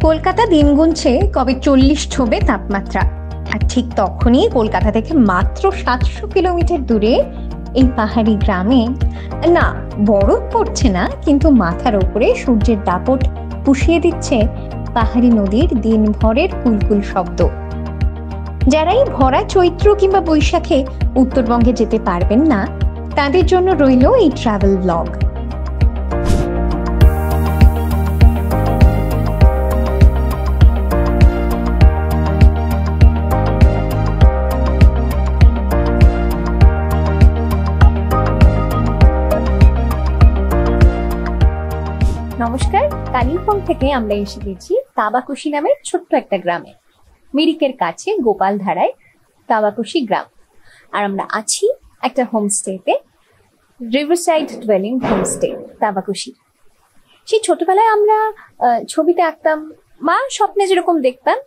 কলকাতা দিন গুনছে কবে 40 ছোঁবে তাপমাত্রা, আর ঠিক তখনই কলকাতা থেকে মাত্র 700 কিলোমিটার দূরে এই পাহাড়ি গ্রামে না বরফ পড়ছে না, কিন্তু মাথার ওপরে সূর্যের দাপট পুষিয়ে দিচ্ছে পাহাড়ি নদীর দিনভরের কুলকুল শব্দ। যারা এই ভরা চৈত্র কিংবা বৈশাখে উত্তরবঙ্গে যেতে পারবেন না, তাদের জন্য রইল এই ট্রাভেল ব্লগ। নমস্কার, কালিম্পং থেকে আমরা এসে গেছি তাবাকুশি নামের ছোট্ট একটা গ্রামে। মিরিকের কাছে গোপালধারায় তাবাকুশি গ্রাম। আর আমরা আছি একটা হোমস্টেতে, রিভারসাইড ডুয়েলিং হোমস্টে তাবাকুশি। সেই ছোটবেলায় আমরা ছবিতে আঁকতাম, মা স্বপ্নে যেরকম দেখতাম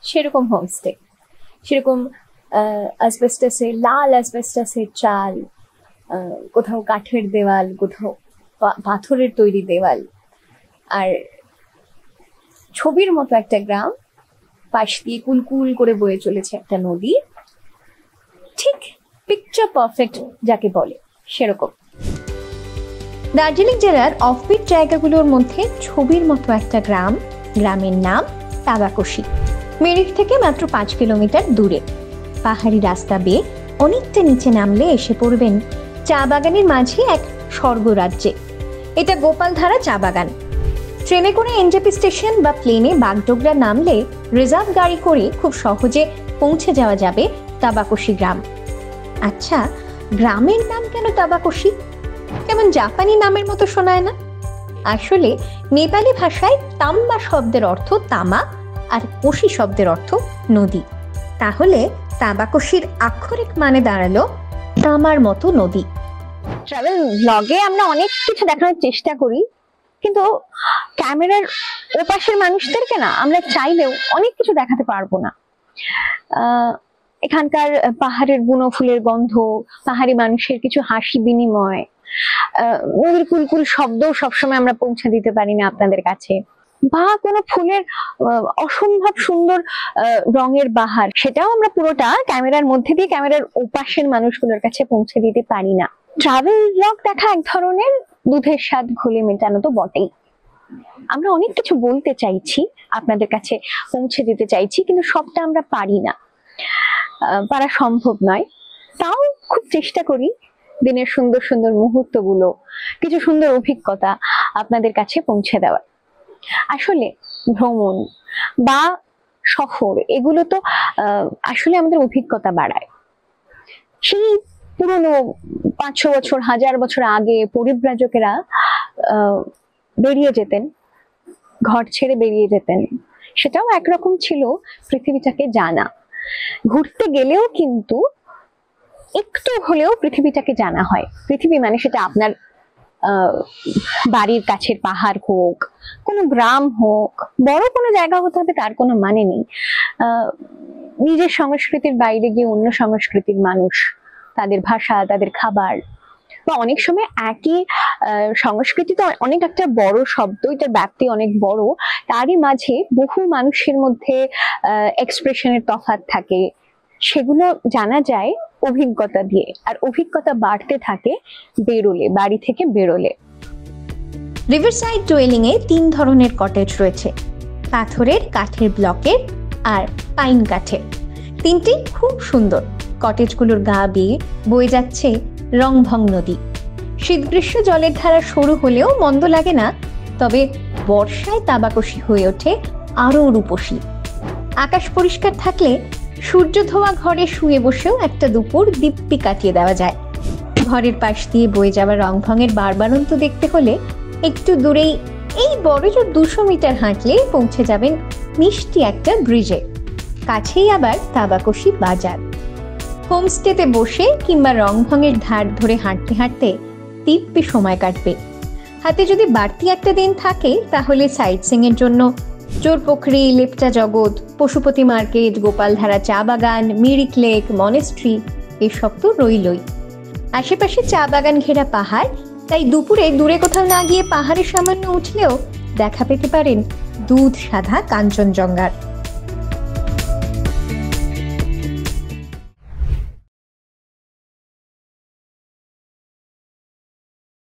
সেরকম হোমস্টে, সেরকম অ্যাসবেস্টাসের লাল অ্যাসবেস্টাসের চাল, কোথাও কাঠের দেওয়াল, কোথাও পাথরের তৈরি দেওয়াল, আর ছবির মতো একটা গ্রাম, পাশ দিয়ে কুলকুল করে বয়ে চলেছে একটা নদী, ঠিক পিকচার পারফেক্ট যাকে বলে সেরকম। দার্জিলিং জেলার অফবিট জায়গাগুলোর মধ্যে ছবির মতো একটা গ্রাম, গ্রামের নাম তাবাকুশি। মিরিক থেকে মাত্র 5 কিলোমিটার দূরে। পাহাড়ি রাস্তা বেয়ে অনেকটা নিচে নামলে এসে পড়বেন চা বাগানের মাঝে এক স্বর্গরাজ্যে। এটা গোপালধারা চা বাগান। ট্রেনে করে এনজেপি স্টেশন বা প্লেনে বাগডোগরা নামলে রিজার্ভ গাড়ি করে খুব সহজে পৌঁছে যাওয়া যাবে তাবাকুশি গ্রাম। আচ্ছা, গ্রামের নাম কেন তাবাকুশি? কেমন জাপানি নামের মতো শোনায় না? আসলে নেপালি ভাষায় তাম্বা শব্দের অর্থ তামা, আর কোশি শব্দের অর্থ নদী। তাহলে তাবাকুশির আক্ষরিক মানে দাঁড়ালো তামার মতো নদী। ট্রাভেল ব্লগে আমরা অনেক কিছু দেখানোর চেষ্টা করি, কিন্তু ক্যামেরার ওপাশের মানুষদেরকে না আমরা চাইলেও অনেক কিছু দেখাতে পারবো না। এখানকার পাহাড়ের বুনো ফুলের গন্ধ, পাহাড়ি মানুষের কিছু হাসি বিনিময়, নদীর কুলকুল শব্দ সবসময় আমরা পৌঁছে দিতে পারি না আপনাদের কাছে, বা কোনো ফুলের অসম্ভব সুন্দর রঙের বাহার, সেটাও আমরা পুরোটা ক্যামেরার মধ্যে দিয়ে ক্যামেরার ওপাশের মানুষগুলোর কাছে পৌঁছে দিতে পারি না। ট্রাভেল ব্লগ দেখা এক ধরনের দুধের স্বাদ ঘোলে মেটানো তো বটেই। আমরা অনেক কিছু বলতে চাইছি, আপনাদের কাছে পৌঁছে দিতে চাইছি, কিন্তু সবটা আমরা পারি না, পারা সম্ভব নয়। তাও খুব চেষ্টা করি দিনের সুন্দর সুন্দর মুহূর্তগুলো, কিছু সুন্দর অভিজ্ঞতা আপনাদের কাছে পৌঁছে দেওয়ার। আসলে ভ্রমণ বা শহর এগুলো তো আসলে আমাদের অভিজ্ঞতা বাড়ায়। সেই পুরনো 500 বছর 1000 বছর আগে পরিব্রাজকেরা বেরিয়ে যেতেন, ঘর ছেড়ে বেরিয়ে যেতেন, সেটাও একরকম ছিল পৃথিবীটাকে জানা। ঘুরতে গেলেও কিন্তু একটু হলেও পৃথিবীটাকে জানা হয়। পৃথিবী মানে সেটা আপনার বাড়ির কাছের পাহাড় হোক, কোনো গ্রাম হোক, বড় কোনো জায়গা হতে হবে তার কোনো মানে নেই। নিজের সংস্কৃতির বাইরে গিয়ে অন্য সংস্কৃতির মানুষ, তাদের ভাষা, তাদের খাবার, বা অনেক সময় একই সংস্কৃতি তো অনেক একটা বড় শব্দ, এটার ব্যাপ্তি অনেক বড়, তারই মাঝে বহু মানুষের মধ্যে এক্সপ্রেশনের তফাৎ থাকে। সেগুলো জানা যায় অভিজ্ঞতা দিয়ে, আর অভিজ্ঞতা বাড়তে থাকে বেরোলে, বাড়ি থেকে বেরোলে। রিভারসাইড ডুয়েলিং এ 3 ধরনের কটেজ রয়েছে, পাথরের, কাঠের ব্লকের আর পাইন কাঠের। 3টি খুব সুন্দর। কটেজগুলোর গা বেয়ে বয়ে যাচ্ছে রংভং নদী। শীত গ্রীষ্ম জলের ধারা সরু হলেও মন্দ লাগে না, তবে বর্ষায় তাবাকুশি হয়ে ওঠে আরো রূপসী। আকাশ পরিষ্কার থাকলে সূর্য ধোয়া ঘরে শুয়ে বসেও একটা দুপুর দিব্যি কাটিয়ে দেওয়া যায়। ঘরের পাশ দিয়ে বয়ে যাওয়া রংভঙের বারবারন্ত দেখতে হলে একটু দূরেই, এই বড়জোর 200 মিটার হাঁটলে পৌঁছে যাবেন মিষ্টি একটা ব্রিজে। কাছেই আবার তাবাকুশি বাজার। হোমস্টেতে বসে কিংবা রংভঙের ধার ধরে হাঁটতে হাঁটতে দিব্যি সময় কাটবে। হাতে যদি বাড়তি একটা দিন থাকে তাহলে সাইট সিইং এর জন্য চোরপোখরি, লেপচা জগৎ, পশুপতি মার্কেট, গোপালধারা চা বাগান, মিরিক লেক, মনেস্ট্রি এসব তো রইলই। আশেপাশে চা বাগান ঘেরা পাহাড়, তাই দুপুরে দূরে কোথাও না গিয়ে পাহাড়ে সামান্য উঠলেও দেখা পেতে পারেন দুধ সাদা কাঞ্চনজঙ্ঘার।